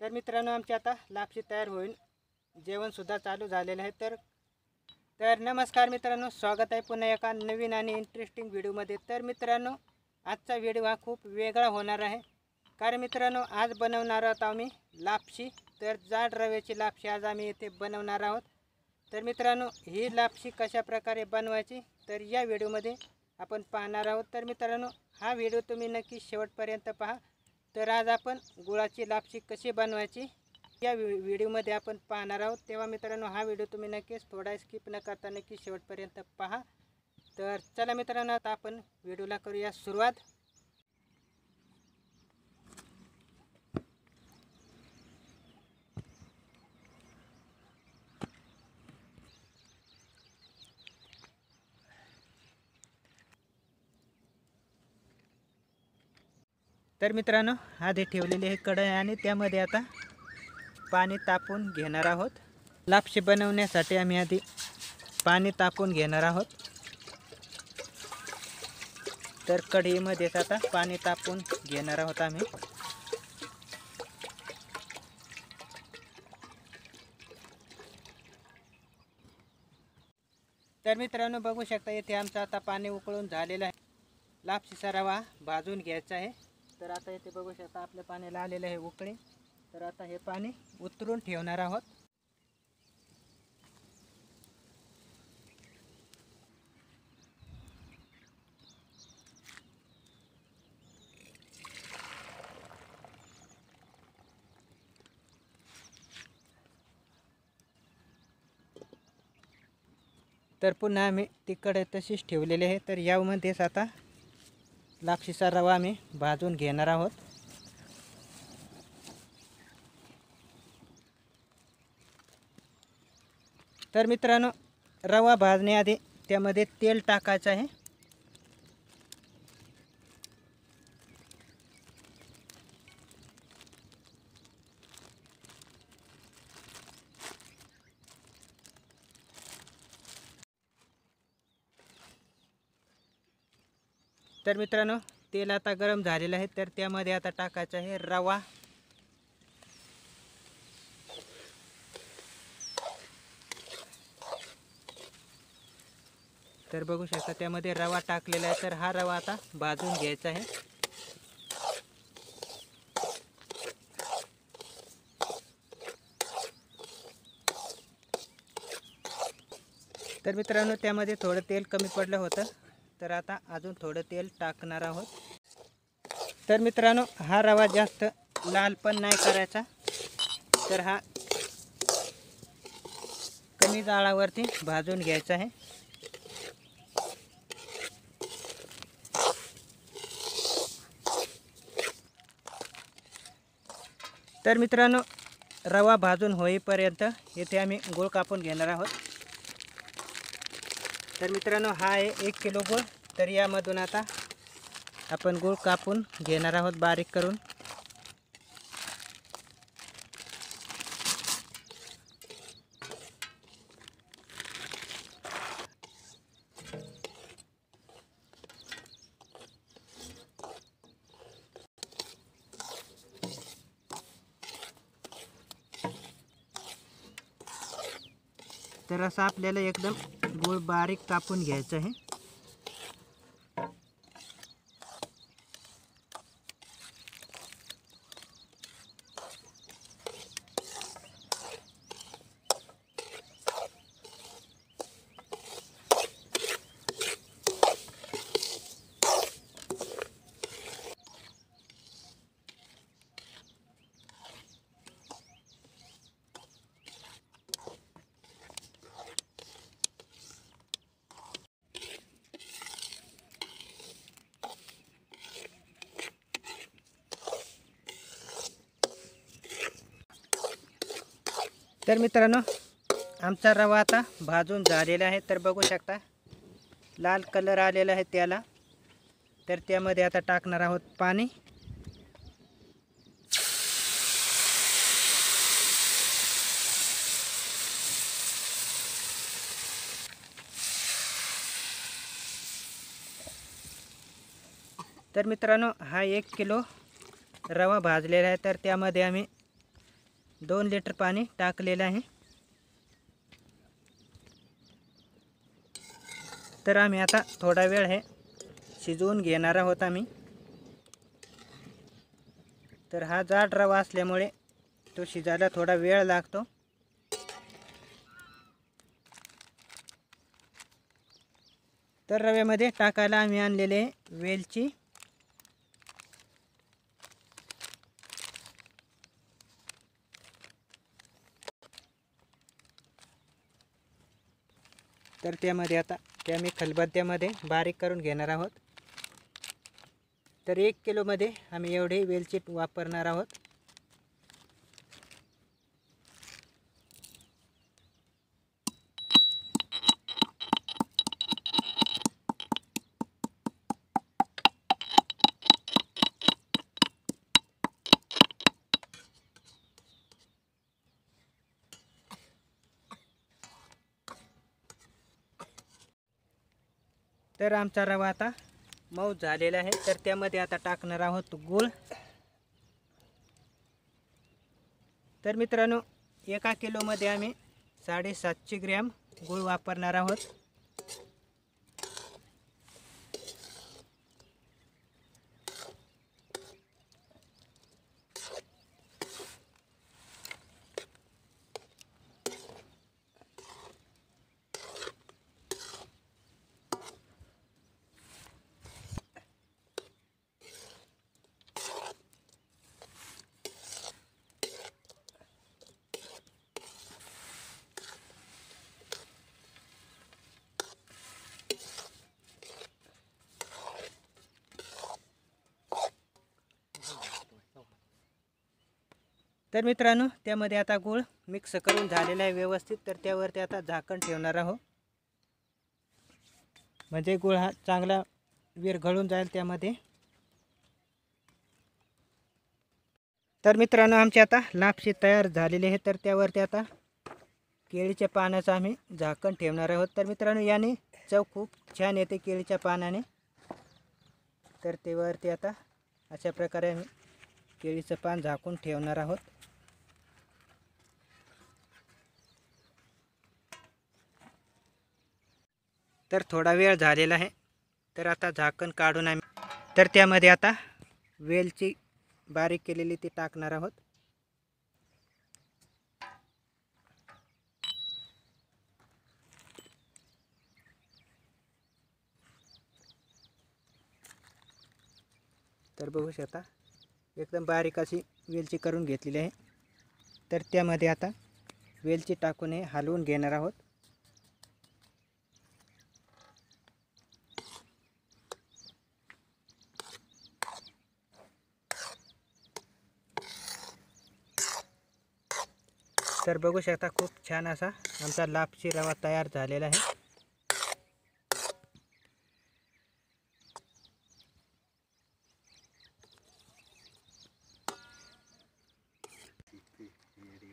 तर मित्रांनो आमची आता लापशी तयार होईल, जेवणसुद्धा चालू झालेलं आहे। तर नमस्कार मित्रांनो, स्वागत आहे पुन्हा एका नवीन आणि इंटरेस्टिंग व्हिडिओमध्ये। तर मित्रांनो आजचा व्हिडिओ हा खूप वेगळा होणार आहे, कारण मित्रांनो आज बनवणार आहोत आम्ही लापशी। तर जाड रव्याची लापशी आज आम्ही इथे बनवणार आहोत। तर मित्रांनो ही लापशी कशा प्रकारे बनवायची तर या व्हिडिओमध्ये आपण पाहणार आहोत। तर मित्रांनो हा व्हिडिओ तुम्ही नक्की शेवटपर्यंत पहा। तर आज आपण गुळाची लापशी कशी बनवायची या व्हिडिओमध्ये आपण पाहणार आहोत। तेव्हा मित्रांनो हा व्हिडिओ तुम्ही नक्कीच थोडा स्किप न करता नक्की शेवटपर्यंत पहा। तर चला मित्रांनो आता आपण व्हिडिओला करूया सुरुवात। तर मित्रांनो आधी ठेवलेली आहे कढई आणि त्यामध्ये आता पाणी तापवून घेणार आहोत। लापशी बनवण्यासाठी आम्ही आधी पाणी तापवून घेणार आहोत। तर कढईमध्येच आता पाणी तापवून घेणार आहोत आम्ही। तर मित्रांनो बघू शकता इथे आमचं आता पाणी उकळून झालेलं आहे। लापशीचा रवा भाजून घ्यायचा आहे। तर आता इथे बघू शकता आपल्या पाण्याला आलेलं आहे उकळी। तर आता हे पाणी उतरून ठेवणार आहोत। तर पुन्हा आम्ही ती कढई तशीच ठेवलेली आहे। तर यामध्येच आता लापशीचा रवा आम्ही भाजून घेणार आहोत। तर मित्रांनो रवा भाजण्याआधी त्यामध्ये तेल टाकायचं आहे। तर मित्रांनो तेल आता गरम झालेलं आहे। तर त्यामध्ये आता टाकायचं आहे रवा। तर बघू शकता त्यामध्ये रवा टाकलेला आहे। तर हा रवा आता भाजून घ्यायचा आहे। तर मित्रांनो त्यामध्ये थोडं तेल कमी पडलं होतं, तर आता अजून थोडं तेल टाकणार आहोत। तर मित्रांनो हा रवा जास्त लाल पण नाही करायचा, तर हा कमी जाळावरती भाजून घ्यायचा आहे। तर मित्रांनो रवा भाजून होईपर्यंत इथे आम्ही गूळ कापून घेणार आहोत। तर मित्रांनो हा आहे 1 किलो गूळ। तर यामधून आता आपण गूळ कापून घेणार आहोत बारीक करून। तर असं आपल्याला एकदम गूळ बारीक कापून घ्यायचं आहे। तर मित्रांनो आमचा रवा आता भाजून झालेला आहे। तर बघू शकता लाल कलर आलेला आहे त्याला। तर त्यामध्ये आता टाकणार आहोत पाणी। तर मित्रांनो हा 1 किलो रवा भाजलेला आहे। तर त्यामध्ये आम्ही 2 लिटर पाणी टाकलेलं आहे। तर आम्ही आता थोडा वेळ हे शिजवून घेणार आहोत आम्ही। तर हा जाड रवा असल्यामुळे तो शिजायला थोडा वेळ लागतो। तर रव्यामध्ये टाकायला आम्ही आणलेले वेलची, तर त्यामध्ये आता मी खलबत्त्यामध्ये बारीक करून घेणार आहोत। तर 1 किलोमध्ये आम्ही एवढे वेलची वापरणार आहोत। तर आमचा रवा आता मऊ झालेला आहे। तर त्यामध्ये आता टाकणार आहोत गूळ। तर मित्रांनो 1 किलोमध्ये आम्ही 750 ग्रॅम गूळ वापरणार आहोत। तर मित्रांनो त्यामध्ये आता गूळ मिक्स करून झालेला आहे व्यवस्थित। तर त्यावरती आता झाकण ठेवणार आहोत, म्हणजे गूळ हा चांगला विरघळून जाईल त्यामध्ये। तर मित्रांनो आमची आता लापशी तयार झालेली आहे। तर त्यावरती आता केळीच्या पानाचं आम्ही झाकण ठेवणार आहोत। तर मित्रांनो याने चव खूप छान येते केळीच्या पानाने। तर त्यावरती आता अशा प्रकारे आम्ही केळीचं पान झाकून ठेवणार आहोत। तर थोडा वेळ झालेला आहे। तर आता झाकण काढून आम्ही तर त्यामध्ये आता वेलची बारीक केलेली ती टाकणार आहोत। तर बघू शकता एकदम बारीक अशी वेलची करून घेतलेली आहे। तर त्यामध्ये आता वेलची टाकून हे हलवून घेणार आहोत। तर बघू शकता खूप छान असा आमचा लापशी रवा तयार झालेला आहे।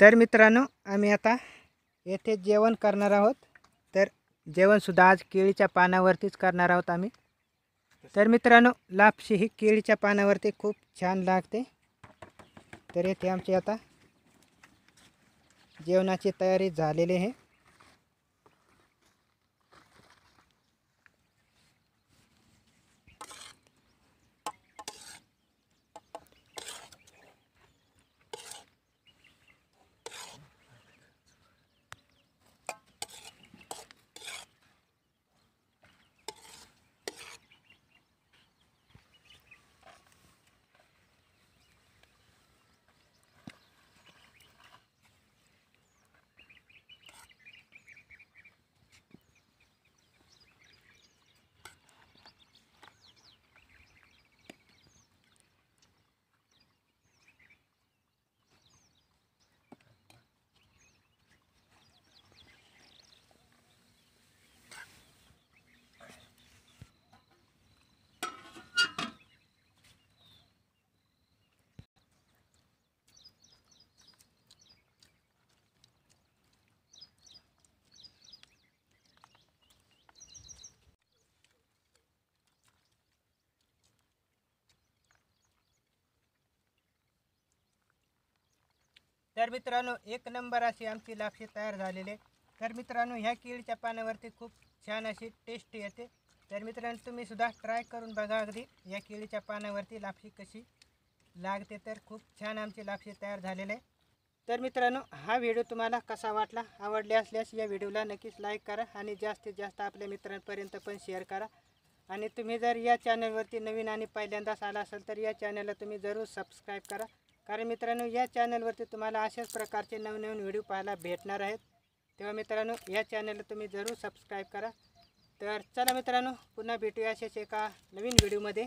तर मित्रांनो आम्ही आता येथे जेवण करणार आहोत। तर जेवण सुद्धा आज केळीच्या पानावरतीच करणार आहोत आम्ही। तर मित्रांनो लापशी ही केळीच्या पानावरती खूप छान लागते। तर येथे आमची आता जेवणाची तयारी झालेली आहे। तर मित्रांनो एक नंबर अशी आमची लापशी तयार झालेली आहे. तर मित्रांनो ह्या केळीच्या पानावरती खूप छान अशी टेस्ट येते. तर मित्रांनो तुम्ही सुद्धा ट्राय करून बघा अगदी या केळीच्या पानावरती लापशी कशी लागते. तर खूप छान आमची लापशी तयार झालेली आहे. तर मित्रांनो हा व्हिडिओ तुम्हाला कसा वाटला, आवडले असल्यास या व्हिडिओला नक्कीच लाईक करा आणि जास्तीत जास्त आपल्या मित्रांपर्यंत पण शेअर करा. आणि तुम्ही जर या चॅनलवरती नवीन आणि पहिल्यांदाच आला असाल तर या चॅनलला तुम्ही जरूर सबस्क्राईब करा. कारण मित्रांनो या चॅनलवरती तुम्हाला अशाच प्रकारचे नवनवीन व्हिडिओ पाहायला भेटणार आहेत. तेव्हा मित्रांनो या चॅनलला तुम्ही जरूर सबस्क्राईब करा. तर चला मित्रांनो पुन्हा भेटूया अशाच एका नवीन व्हिडिओमध्ये.